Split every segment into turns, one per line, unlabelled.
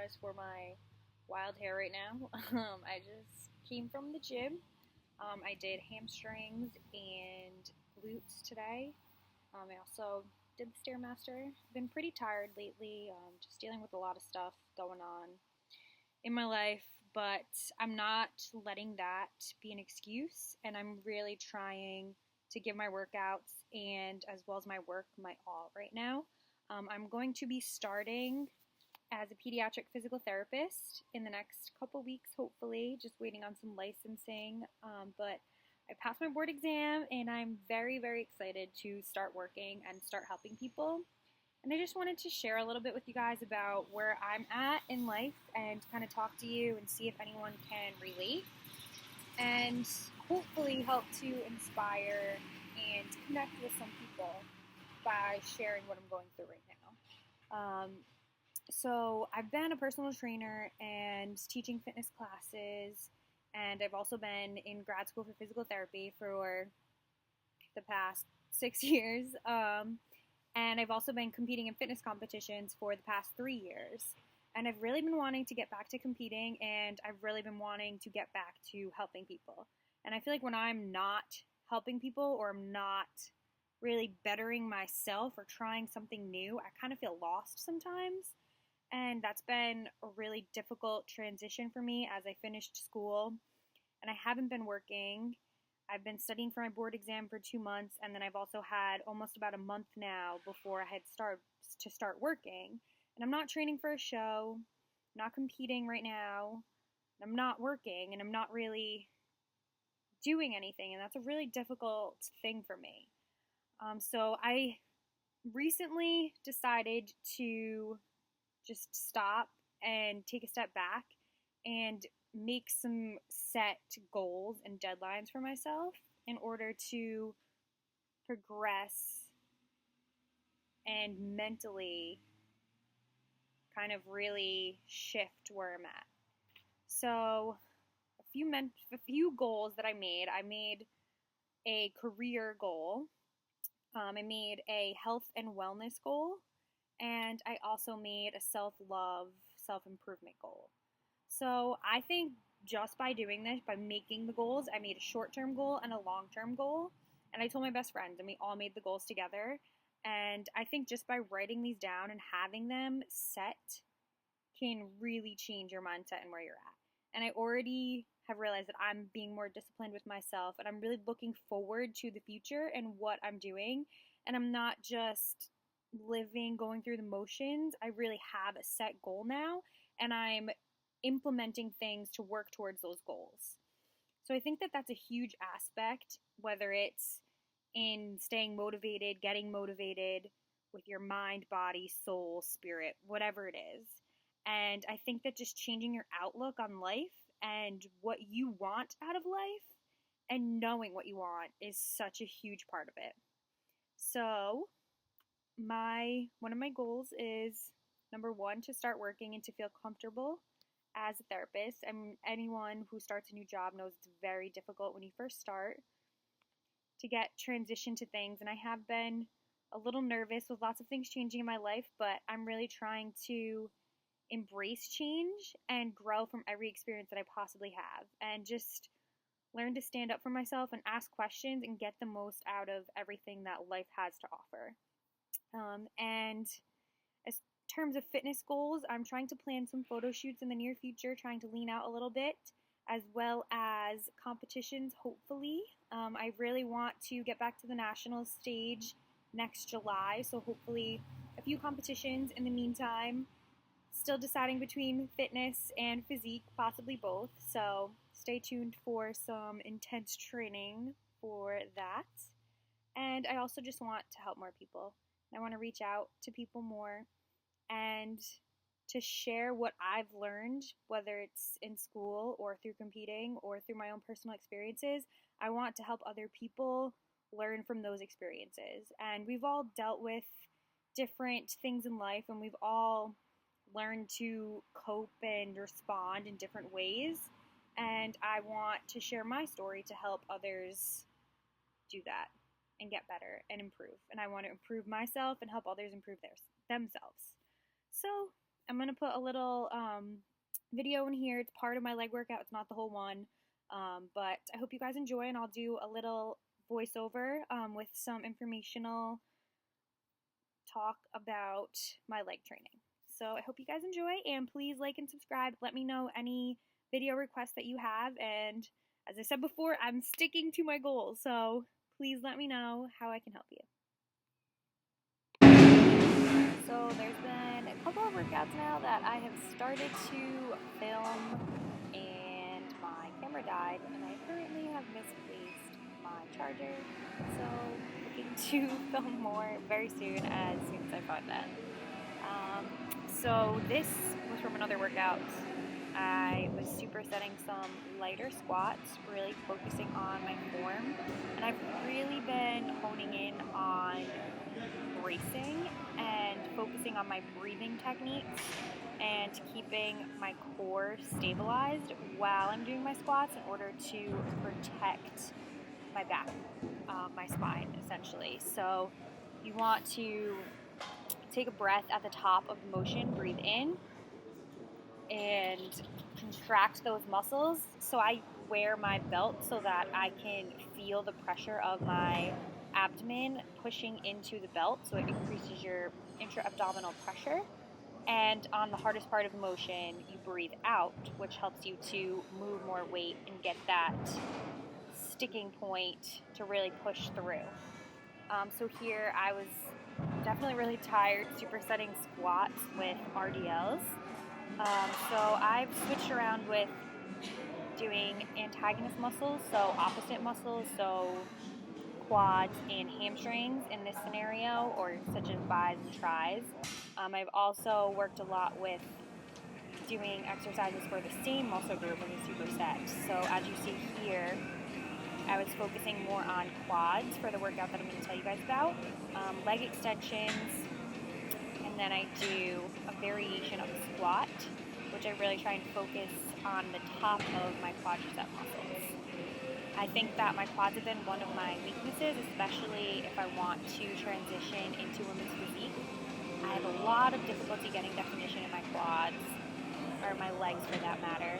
apologize for my wild hair right now. I just came from the gym. I did hamstrings and glutes today. I also did the Stairmaster. Been pretty tired lately, just dealing with a lot of stuff going on in my life, but I'm not letting that be an excuse, and I'm really trying to give my workouts and as well as my work my all right now. I'm going to be starting as a pediatric physical therapist in the next couple weeks, hopefully, just waiting on some licensing. But I passed my board exam, and I'm very, very excited to start working and start helping people. And I just wanted to share a little bit with you guys about where I'm at in life and kind of talk to you and see if anyone can relate and hopefully help to inspire and connect with some people by sharing what I'm going through right now. So I've been a personal trainer and teaching fitness classes, and I've also been in grad school for physical therapy for the past 6 years. And I've also been competing in fitness competitions for the past 3 years. And I've really been wanting to get back to competing, and I've really been wanting to get back to helping people. And I feel like when I'm not helping people or I'm not really bettering myself or trying something new, I kind of feel lost sometimes. And that's been a really difficult transition for me as I finished school. And I haven't been working. I've been studying for my board exam for 2 months, and then I've also had almost about a month now before I had to start working. And I'm not training for a show, not competing right now, I'm not working, and I'm not really doing anything, and that's a really difficult thing for me. So I recently decided to just stop and take a step back and make some set goals and deadlines for myself in order to progress and mentally kind of really shift where I'm at. So a few goals that I made a career goal. I made a health and wellness goal, and I also made a self-love, self-improvement goal. So I think just by doing this, by making the goals, I made a short-term goal and a long-term goal, and I told my best friend, and we all made the goals together. And I think just by writing these down and having them set can really change your mindset and where you're at. And I already have realized that I'm being more disciplined with myself, and I'm really looking forward to the future and what I'm doing. And I'm not just going through the motions. I really have a set goal now, and I'm implementing things to work towards those goals. So I think that that's a huge aspect, whether it's in staying motivated, getting motivated with your mind, body, soul, spirit, whatever it is. And I think that just changing your outlook on life and what you want out of life and knowing what you want is such a huge part of it. So one of my goals is, number one, to start working and to feel comfortable as a therapist. And anyone who starts a new job knows it's very difficult when you first start to get transition to things. And I have been a little nervous with lots of things changing in my life, but I'm really trying to embrace change and grow from every experience that I possibly have, and just learn to stand up for myself and ask questions and get the most out of everything that life has to offer. And as terms of fitness goals, I'm trying to plan some photo shoots in the near future, trying to lean out a little bit, as well as competitions, hopefully. I really want to get back to the national stage next July, so hopefully a few competitions in the meantime. Still deciding between fitness and physique, possibly both, so stay tuned for some intense training for that. And I also just want to help more people. I want to reach out to people more and to share what I've learned, whether it's in school or through competing or through my own personal experiences. I want to help other people learn from those experiences. And we've all dealt with different things in life, and we've all learned to cope and respond in different ways. And I want to share my story to help others do that and get better and improve. And I want to improve myself and help others improve themselves. So I'm going to put a little video in here. It's part of my leg workout. It's not the whole one. But I hope you guys enjoy, and I'll do a little voiceover with some informational talk about my leg training. So I hope you guys enjoy, and please like and subscribe. Let me know any video requests that you have, and as I said before, I'm sticking to my goals, so please let me know how I can help you. So there's been a couple of workouts now that I have started to film, and my camera died, and I currently have misplaced my charger, so looking to film more very soon as I find that. So this was from another workout. I was supersetting some lighter squats, really focusing on my form, and I've really been honing in on bracing and focusing on my breathing techniques and keeping my core stabilized while I'm doing my squats in order to protect my back, my spine, essentially. So you want to take a breath at the top of the motion, breathe in, and contract those muscles. So I wear my belt so that I can feel the pressure of my abdomen pushing into the belt, so it increases your intra-abdominal pressure. And on the hardest part of the motion, you breathe out, which helps you to move more weight and get that sticking point to really push through. So here I was definitely really tired supersetting squats with RDLs. So I've switched around with doing antagonist muscles, so opposite muscles, so quads and hamstrings in this scenario, or such as bis and tris. I've also worked a lot with doing exercises for the same muscle group in the superset. So as you see here, I was focusing more on quads for the workout that I'm going to tell you guys about, leg extensions, and then I do a variation of a squat, which I really try and focus on the top of my quadricep muscles. I think that my quads have been one of my weaknesses, especially if I want to transition into women's physique. I have a lot of difficulty getting definition in my quads, or my legs for that matter.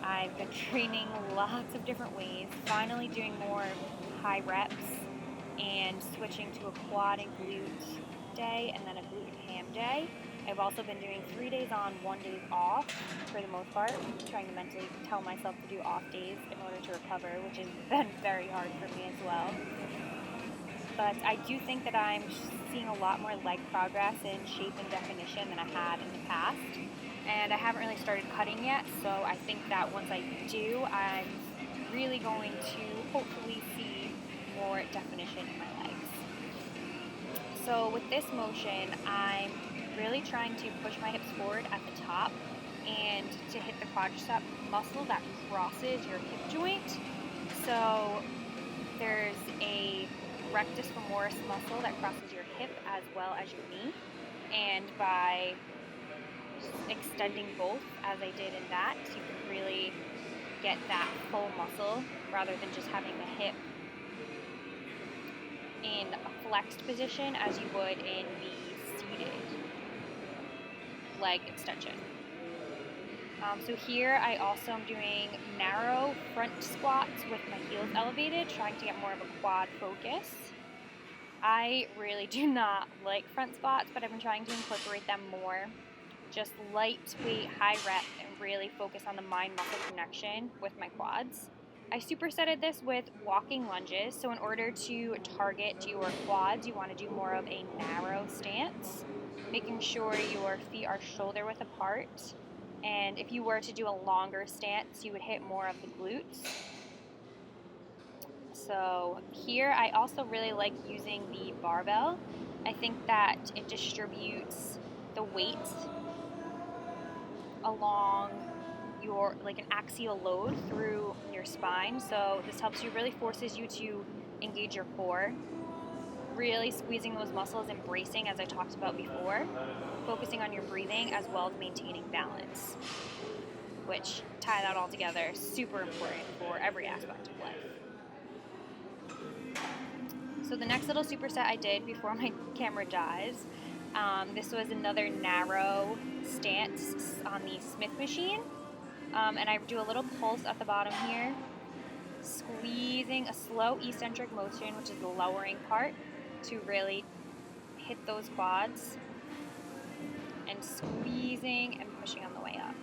I've been training lots of different ways, finally doing more high reps and switching to a quad and glute day and then a glute and ham day. I've also been doing 3 days on, 1 day off for the most part, trying to mentally tell myself to do off days in order to recover, which has been very hard for me as well. But I do think that I'm seeing a lot more leg progress in shape and definition than I had in the past. And I haven't really started cutting yet, so I think that once I do, I'm really going to hopefully see more definition in my legs. So with this motion, I'm really trying to push my hips forward at the top and to hit the quadricep muscle that crosses your hip joint. So there's a rectus femoris muscle that crosses your hip as well as your knee, and by extending both as I did in that, you can really get that full muscle rather than just having the hip in a flexed position as you would in the seated leg extension. So here I also am doing narrow front squats with my heels elevated, trying to get more of a quad focus. I really do not like front squats, but I've been trying to incorporate them more. Just lightweight, high rep, and really focus on the mind-muscle connection with my quads. I supersetted this with walking lunges, so in order to target your quads, you want to do more of a narrow stance, making sure your feet are shoulder width apart, and if you were to do a longer stance, you would hit more of the glutes. So here I also really like using the barbell. I think that it distributes the weight along your, like an axial load through your spine. So this helps you, really forces you to engage your core, really squeezing those muscles and bracing as I talked about before, focusing on your breathing as well as maintaining balance, which tie that all together, super important for every aspect of life. So the next little superset I did before my camera dies This was another narrow stance on the Smith machine. And I do a little pulse at the bottom here, squeezing a slow eccentric motion, which is the lowering part, to really hit those quads, and squeezing and pushing on the way up.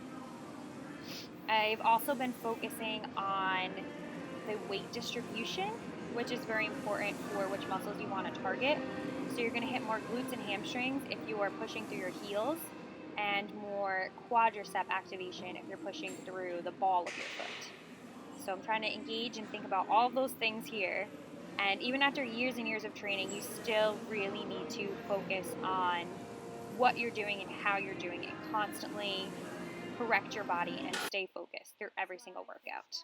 I've also been focusing on the weight distribution, which is very important for which muscles you want to target. So you're going to hit more glutes and hamstrings if you are pushing through your heels, and more quadricep activation if you're pushing through the ball of your foot. So I'm trying to engage and think about all of those things here. And even after years and years of training, you still really need to focus on what you're doing and how you're doing it. Constantly correct your body and stay focused through every single workout.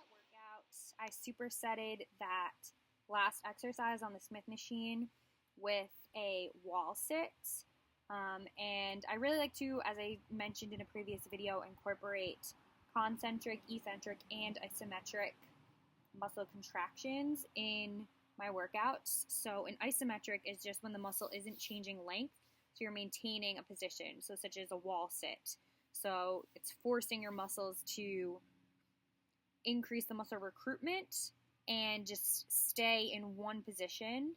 I supersetted that last exercise on the Smith machine with a wall sit. And I really like to, as I mentioned in a previous video, incorporate concentric, eccentric, and isometric muscle contractions in my workouts. So an isometric is just when the muscle isn't changing length, so you're maintaining a position, so such as a wall sit. So it's forcing your muscles to increase the muscle recruitment and just stay in one position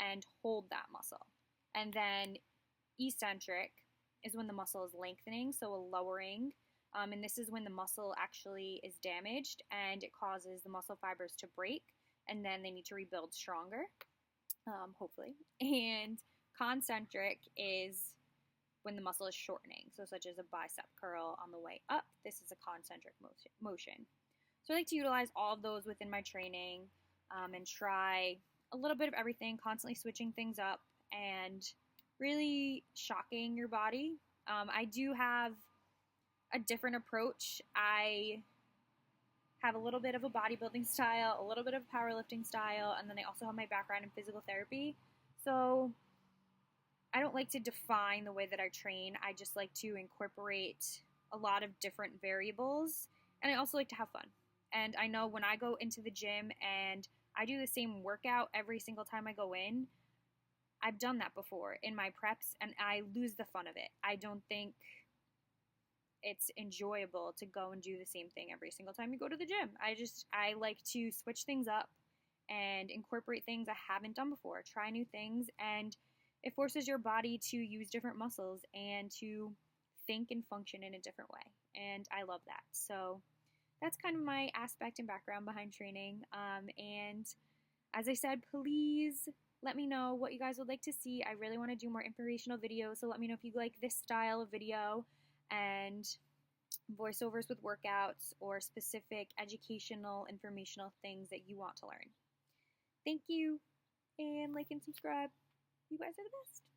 and hold that muscle. And then eccentric is when the muscle is lengthening, so a lowering. And this is when the muscle actually is damaged and it causes the muscle fibers to break, and then they need to rebuild stronger, hopefully. And concentric is when the muscle is shortening, so such as a bicep curl on the way up. This is a concentric motion. So I like to utilize all of those within my training, and try a little bit of everything, constantly switching things up and really shocking your body. I do have a different approach. I have a little bit of a bodybuilding style, a little bit of powerlifting style, and then I also have my background in physical therapy. So I don't like to define the way that I train. I just like to incorporate a lot of different variables, and I also like to have fun. And I know when I go into the gym and I do the same workout every single time I go in, I've done that before in my preps, and I lose the fun of it. I don't think it's enjoyable to go and do the same thing every single time you go to the gym. I like to switch things up and incorporate things I haven't done before, try new things, and it forces your body to use different muscles and to think and function in a different way. And I love that. So that's kind of my aspect and background behind training. And as I said, please let me know what you guys would like to see. I really want to do more informational videos, so let me know if you like this style of video and voiceovers with workouts or specific educational, informational things that you want to learn. Thank you, and like and subscribe. You guys are the best.